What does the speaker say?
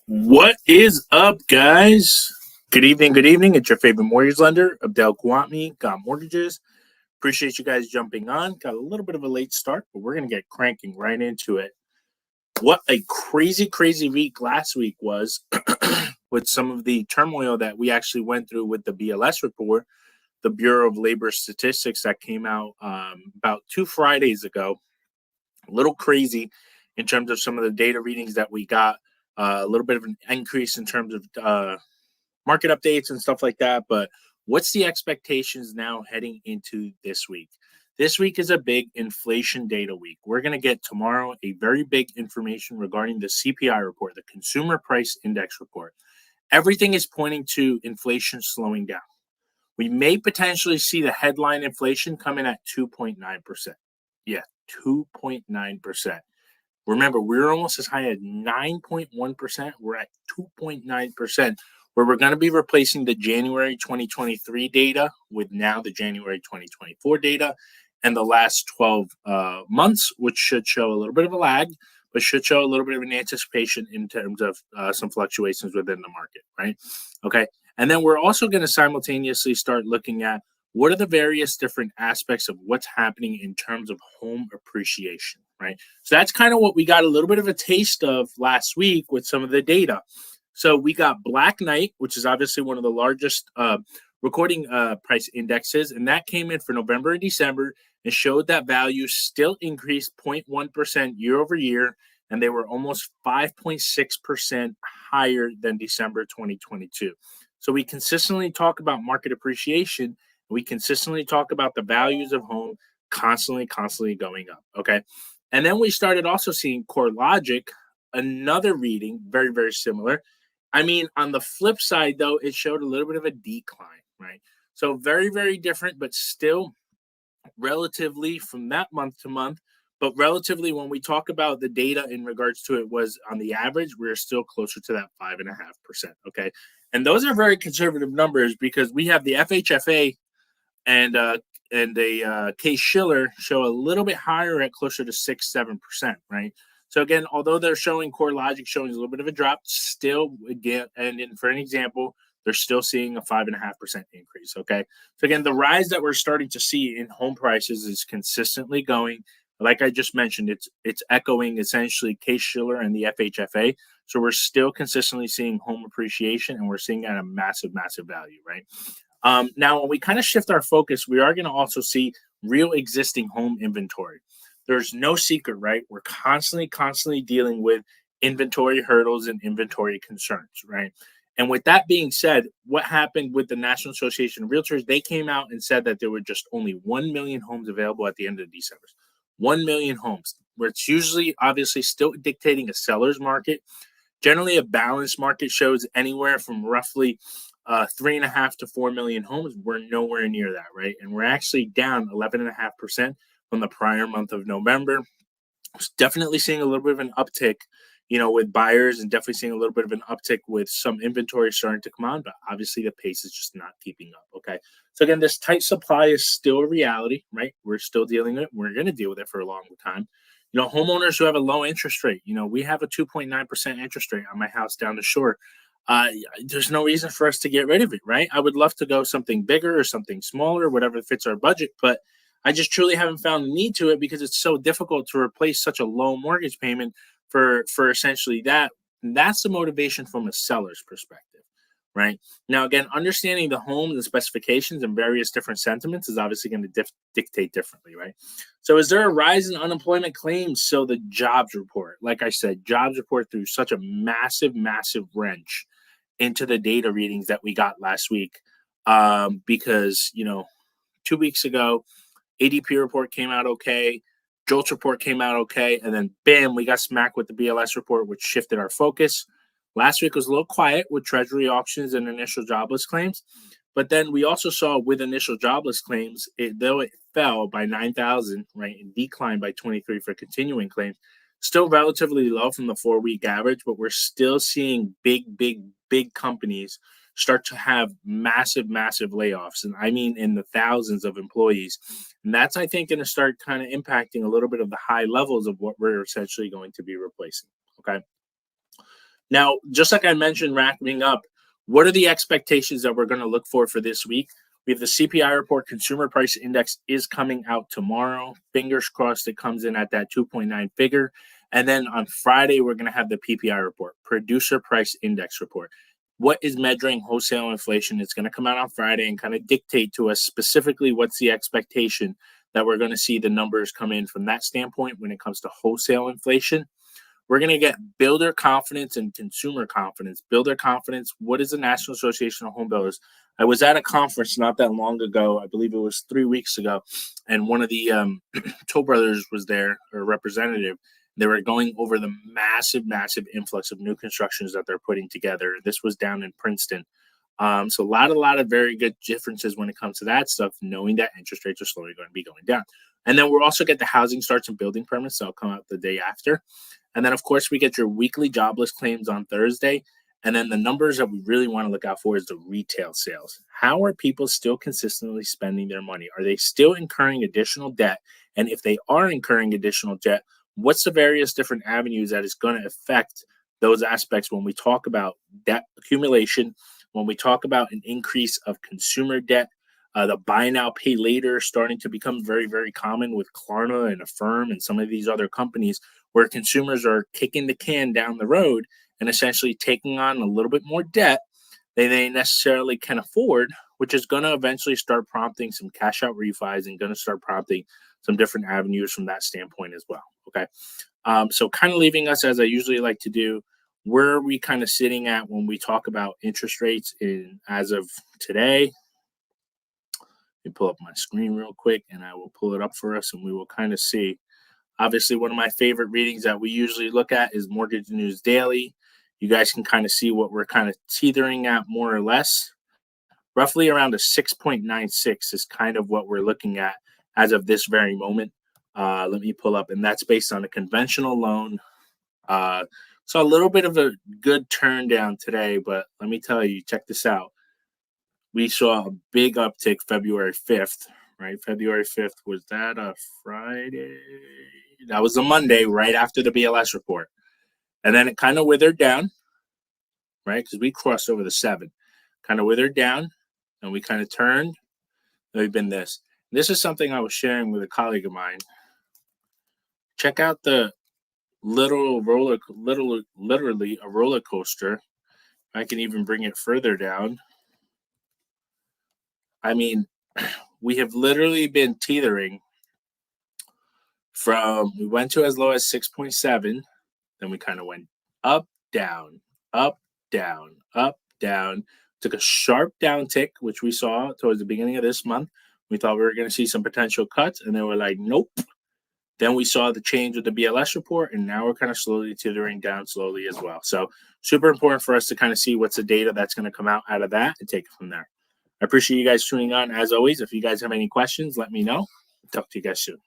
What is up, guys? Good evening. Good evening. It's your favorite mortgage lender, Abdel Kwame, Got Mortgages. Appreciate you guys jumping on. Got a little bit of a late start, but we're going to get cranking right into it. What a crazy, crazy week last week was with some of the turmoil that we actually went through with the BLS report, the Bureau of Labor Statistics that came out about 2 Fridays ago. A little crazy in terms of some of the data readings that we got. A little bit of an increase in terms of market updates and stuff like that. But what's the expectations now heading into this week? This week is a big inflation data week. We're going to get tomorrow a very big information regarding the CPI report, the Consumer Price Index report. Everything is pointing to inflation slowing down. We may potentially see the headline inflation come in at 2.9%. Yeah, 2.9%. Remember, we're almost as high as 9.1%. We're at 2.9%, where we're going to be replacing the January 2023 data with now the January 2024 data and the last 12 months, which should show a little bit of a lag, but should show a little bit of an anticipation in terms of some fluctuations within the market, right? Okay. And then we're also going to simultaneously start looking at what are the various different aspects of what's happening in terms of home appreciation, right? So that's kind of what we got a little bit of a taste of last week with some of the data. So we got Black Knight, which is obviously one of the largest recording price indexes, and that came in for November and December and showed that values still increased 0.1% year over year, and they were almost 5.6% higher than December 2022. So we consistently talk about market appreciation. We consistently talk about the values of home constantly going up. Okay. And then we started also seeing CoreLogic, another reading, very, very similar. I mean, on the flip side, though, it showed a little bit of a decline, right? So very, very different, but still relatively from that month to month. But relatively, when we talk about the data in regards to it, was on the average, we're still closer to that 5.5%. Okay. And those are very conservative numbers because we have the FHFA and Case-Shiller show a little bit higher at closer to 6-7%, right? So again, although they're showing CoreLogic showing a little bit of a drop, still again, for an example, they're still seeing a 5.5% increase. Okay, so again, the rise that we're starting to see in home prices is consistently going. Like I just mentioned, it's echoing essentially Case-Shiller and the FHFA. So we're still consistently seeing home appreciation, and we're seeing at a massive, massive value, right? Now, when we kind of shift our focus, we are going to also see real existing home inventory. There's no secret, right? We're constantly dealing with inventory hurdles and inventory concerns, right? And with that being said, what happened with the National Association of Realtors? They came out and said that there were just only 1 million homes available at the end of December. 1 million homes, where it's usually obviously still dictating a seller's market. Generally, a balanced market shows anywhere from roughly 3.5 to 4 million homes. We're nowhere near that, right? And we're actually down 11.5% from the prior month of November. Definitely seeing a little bit of an uptick, with buyers, and definitely seeing a little bit of an uptick with some inventory starting to come on, but obviously the pace is just not keeping up. Okay. So again, this tight supply is still a reality, right? We're still dealing with it. We're going to deal with it for a long time. Homeowners who have a low interest rate, we have a 2.9% interest rate on my house down the shore. There's no reason for us to get rid of it, right? I would love to go something bigger or something smaller, whatever fits our budget, but I just truly haven't found the need to it because it's so difficult to replace such a low mortgage payment for essentially that. And that's the motivation from a seller's perspective, right? Now, again, understanding the home and the specifications and various different sentiments is obviously going to dictate differently, right? So is there a rise in unemployment claims? So the jobs report, like I said, jobs report threw such a massive, massive wrench into the data readings that we got last week because 2 weeks ago ADP report came out okay, JOLTS report came out okay, and then bam, we got smacked with the BLS report, which shifted our focus. Last week was a little quiet with Treasury auctions and initial jobless claims, but then we also saw with initial jobless claims, though it fell by 9,000, right, and declined by 23 for continuing claims, still relatively low from the 4-week average, but we're still seeing big companies start to have massive layoffs. And I mean, in the thousands of employees. And that's, I think, going to start kind of impacting a little bit of the high levels of what we're essentially going to be replacing. Okay. Now, just like I mentioned, wrapping up, what are the expectations that we're going to look for this week? We have the CPI report, Consumer Price Index is coming out tomorrow. Fingers crossed it comes in at that 2.9 figure. And then on Friday, we're going to have the PPI report, Producer Price Index report. What is measuring wholesale inflation? It's going to come out on Friday and kind of dictate to us specifically what's the expectation that we're going to see the numbers come in from that standpoint when it comes to wholesale inflation. We're going to get builder confidence and consumer confidence. Builder confidence, what is the National Association of Home Builders? I was at a conference not that long ago. I believe it was 3 weeks ago. And one of the Toll Brothers was there, or a representative. They were going over the massive, massive influx of new constructions that they're putting together. This was down in Princeton. So a lot of very good differences when it comes to that stuff, knowing that interest rates are slowly going to be going down. And then we'll also get the housing starts and building permits that'll come out the day after. And then, of course, we get your weekly jobless claims on Thursday. And then the numbers that we really want to look out for is the retail sales. How are people still consistently spending their money? Are they still incurring additional debt? And if they are incurring additional debt, what's the various different avenues that is going to affect those aspects when we talk about debt accumulation, when we talk about an increase of consumer debt, the buy now, pay later starting to become very, very common with Klarna and Affirm and some of these other companies where consumers are kicking the can down the road and essentially taking on a little bit more debt than they necessarily can afford, which is going to eventually start prompting some cash out refis and going to start prompting some different avenues from that standpoint as well. Okay. So kind of leaving us, as I usually like to do, where are we kind of sitting at when we talk about interest rates as of today? Let me pull up my screen real quick and I will pull it up for us and we will kind of see. Obviously, one of my favorite readings that we usually look at is Mortgage News Daily. You guys can kind of see what we're kind of teetering at more or less. Roughly around a 6.96 is kind of what we're looking at as of this very moment. Let me pull up, and that's based on a conventional loan. So a little bit of a good turn down today, but let me tell you, check this out. We saw a big uptick February 5th, right? February 5th, was that a Friday? That was a Monday right after the BLS report. And then it kind of withered down, right? Because we crossed over the 7. Kind of withered down, and we kind of turned. We've been this. This is something I was sharing with a colleague of mine. Check out the literally a roller coaster. I can even bring it further down. I mean, we have literally been teetering we went to as low as 6.7, then we kind of went up, down, up, down, up, down, took a sharp downtick, which we saw towards the beginning of this month. We thought we were going to see some potential cuts, and then we're like, nope. Then we saw the change with the BLS report, and now we're kind of slowly teetering down slowly as well. So super important for us to kind of see what's the data that's going to come out of that and take it from there. I appreciate you guys tuning on. As always, if you guys have any questions, let me know. Talk to you guys soon.